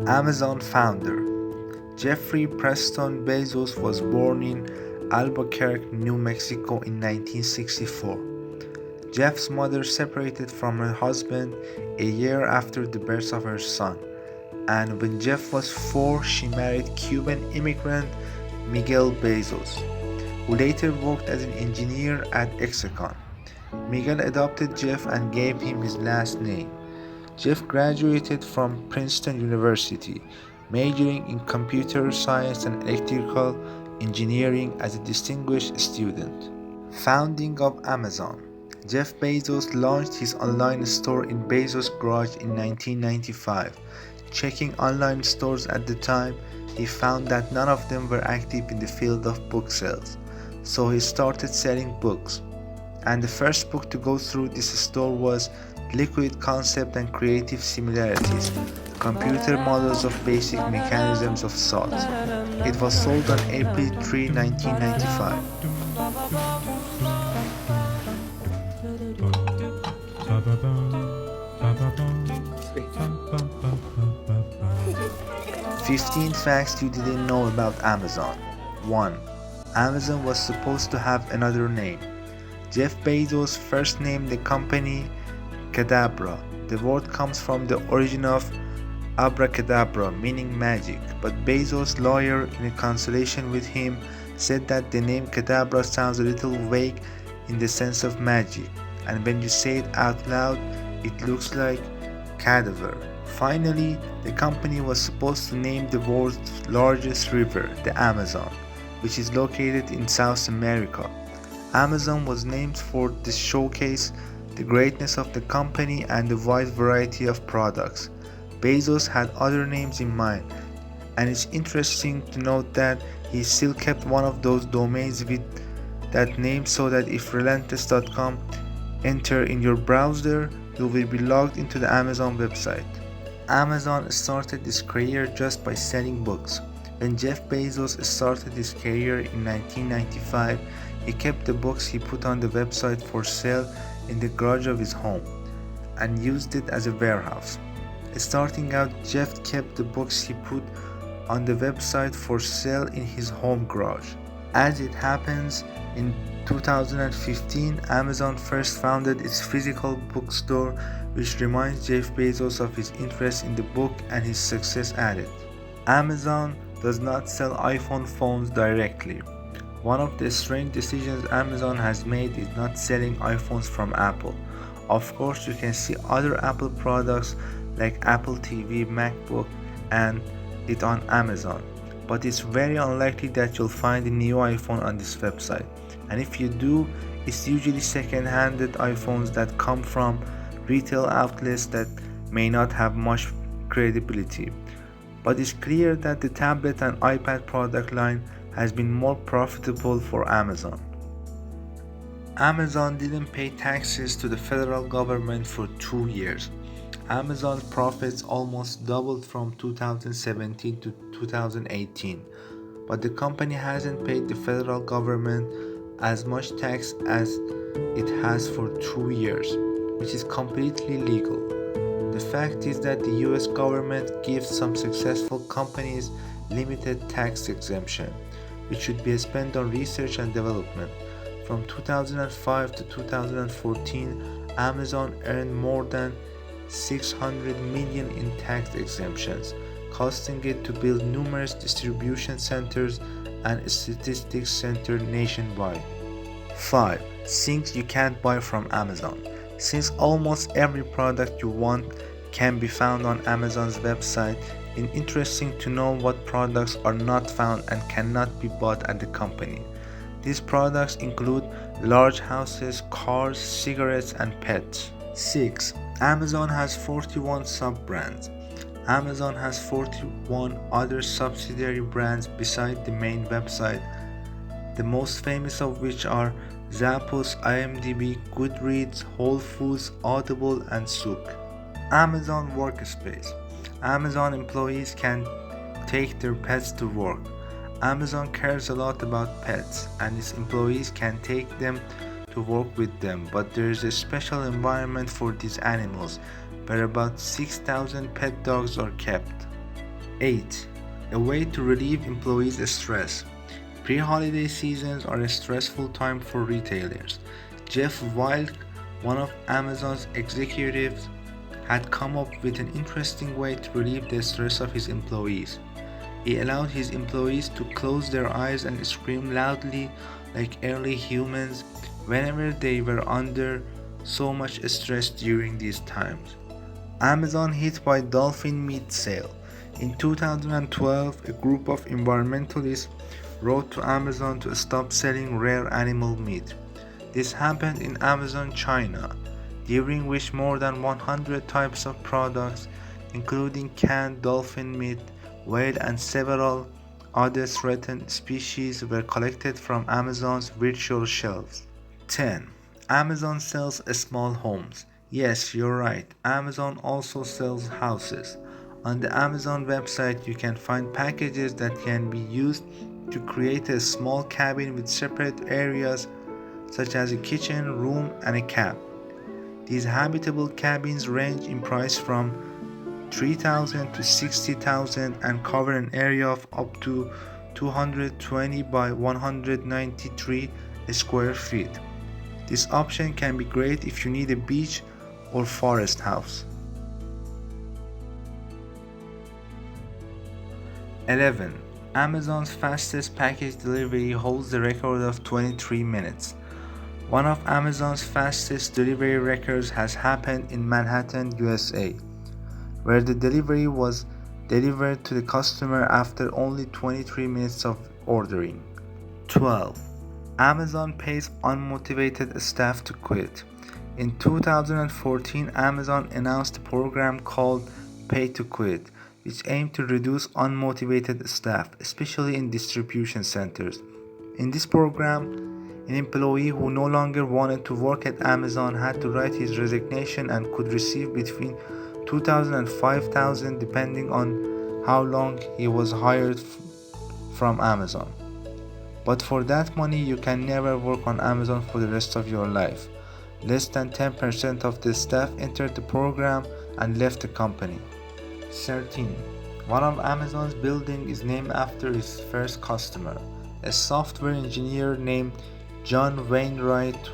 Amazon founder Jeffrey Preston Bezos was born in Albuquerque, New Mexico in 1964. Jeff's mother separated from her husband a year after the birth of her son, and when Jeff was 4, she married Cuban immigrant Miguel Bezos, who later worked as an engineer at Hexacon. Miguel adopted Jeff and gave him his last name. Jeff graduated from Princeton University, majoring in computer science and electrical engineering as a distinguished student. Founding of Amazon. Jeff Bezos launched his online store in Bezos' garage in 1995. Checking online stores at the time, he found that none of them were active in the field of book sales, so he started selling books. And the first book to go through this store was Liquid Concept and Creative Similarities, Computer Models of Basic Mechanisms of Thought. It was sold on April 3, 1995. 15 facts you didn't know about Amazon. 1. Amazon was supposed to have another name. Jeff Bezos first named the company Cadabra. The word comes from the origin of abracadabra, meaning magic, but Bezos' lawyer, in a consultation with him, said that the name Cadabra sounds a little vague in the sense of magic, and when you say it out loud, it looks like cadaver. Finally, the company was supposed to name the world's largest river, the Amazon, which is located in South America. Amazon was named for this showcase the greatness of the company and the wide variety of products. Bezos had other names in mind, and it's interesting to note that he still kept one of those domains with that name, so that if relentless.com enter in your browser, you will be logged into the Amazon website. Amazon started his career just by selling books. When Jeff Bezos started his career in 1995, he kept the books he put on the website for sale in the garage of his home and used it as a warehouse. Starting out, Jeff kept the books he put on the website for sale in his home garage. As it happens, in 2015, Amazon first founded its physical bookstore, which reminds Jeff Bezos of his interest in the book and his success at it. Amazon does not sell iPhone phones directly. One of the strange decisions Amazon has made is not selling iPhones from Apple. Of course, you can see other Apple products like Apple TV, MacBook, and it on Amazon, but it's very unlikely that you'll find a new iPhone on this website. And if you do, it's usually second-handed iPhones that come from retail outlets that may not have much credibility. But it's clear that the tablet and iPad product line has been more profitable for Amazon. Amazon didn't pay taxes to the federal government for 2 years. Amazon's profits almost doubled from 2017 to 2018, but the company hasn't paid the federal government as much tax as it has for 2 years, which is completely legal. The fact is that the US government gives some successful companies limited tax exemption, which should be spent on research and development. From 2005 to 2014, Amazon earned more than $600 million in tax exemptions, costing it to build numerous distribution centers and statistics centers nationwide. 5. Things you can't buy from Amazon. Since almost every product you want can be found on Amazon's website, it's interesting to know what products are not found and cannot be bought at the company. These products include large houses, cars, cigarettes, and pets. 6. Amazon has 41 sub-brands. Amazon has 41 other subsidiary brands beside the main website, the most famous of which are Zappos, IMDb, Goodreads, Whole Foods, Audible, and Souk. Amazon Workspace. Amazon employees can take their pets to work. Amazon cares a lot about pets and its employees can take them to work with them, but there is a special environment for these animals where about 6,000 pet dogs are kept. 8. A way to relieve employees' stress. Pre-holiday seasons are a stressful time for retailers. Jeff Wilk, one of Amazon's executives, had come up with an interesting way to relieve the stress of his employees. He allowed his employees to close their eyes and scream loudly like early humans whenever they were under so much stress during these times. Amazon hit by dolphin meat sale. In 2012, a group of environmentalists wrote to Amazon to stop selling rare animal meat. This happened in Amazon, China, during which more than 100 types of products, including canned dolphin meat, whale, and several other threatened species, were collected from Amazon's virtual shelves. 10. Amazon sells small homes. Yes, you're right. Amazon also sells houses. On the Amazon website, you can find packages that can be used to create a small cabin with separate areas such as a kitchen, room, and a cab. These habitable cabins range in price from $3,000 to $60,000 and cover an area of up to 220 by 193 square feet. This option can be great if you need a beach or forest house. 11. Amazon's fastest package delivery holds the record of 23 minutes. One of Amazon's fastest delivery records has happened in Manhattan, USA, where the delivery was delivered to the customer after only 23 minutes of ordering. 12. Amazon pays unmotivated staff to quit. In 2014, Amazon announced a program called Pay to Quit, which aimed to reduce unmotivated staff, especially in distribution centers. In this program, an employee who no longer wanted to work at Amazon had to write his resignation and could receive between $2,000 and $5,000 depending on how long he was hired from Amazon. But for that money, you can never work on Amazon for the rest of your life. Less than 10% of the staff entered the program and left the company. 13. One of Amazon's buildings is named after its first customer, a software engineer named John Wainwright,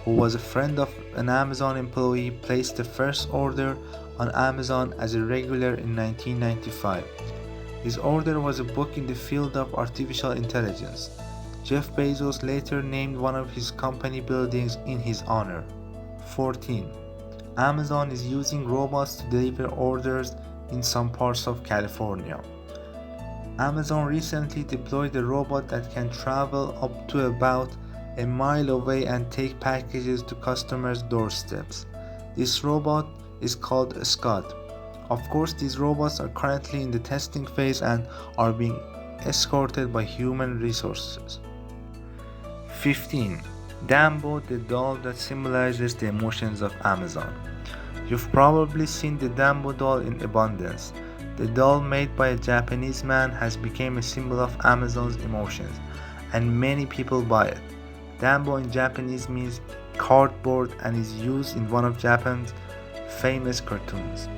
who was a friend of an Amazon employee, placed the first order on Amazon as a regular in 1995. His order was a book in the field of artificial intelligence. Jeff Bezos later named one of his company buildings in his honor. 14. Amazon is using robots to deliver orders in some parts of California. Amazon recently deployed a robot that can travel up to about a mile away and take packages to customers' doorsteps. This robot is called Scott. Of course, these robots are currently in the testing phase and are being escorted by human resources. 15. Dumbo, the doll that symbolizes the emotions of Amazon. You've probably seen the Dumbo doll in abundance. The doll made by a Japanese man has become a symbol of Amazon's emotions, and many people buy it. Dumbo in Japanese means cardboard and is used in one of Japan's famous cartoons.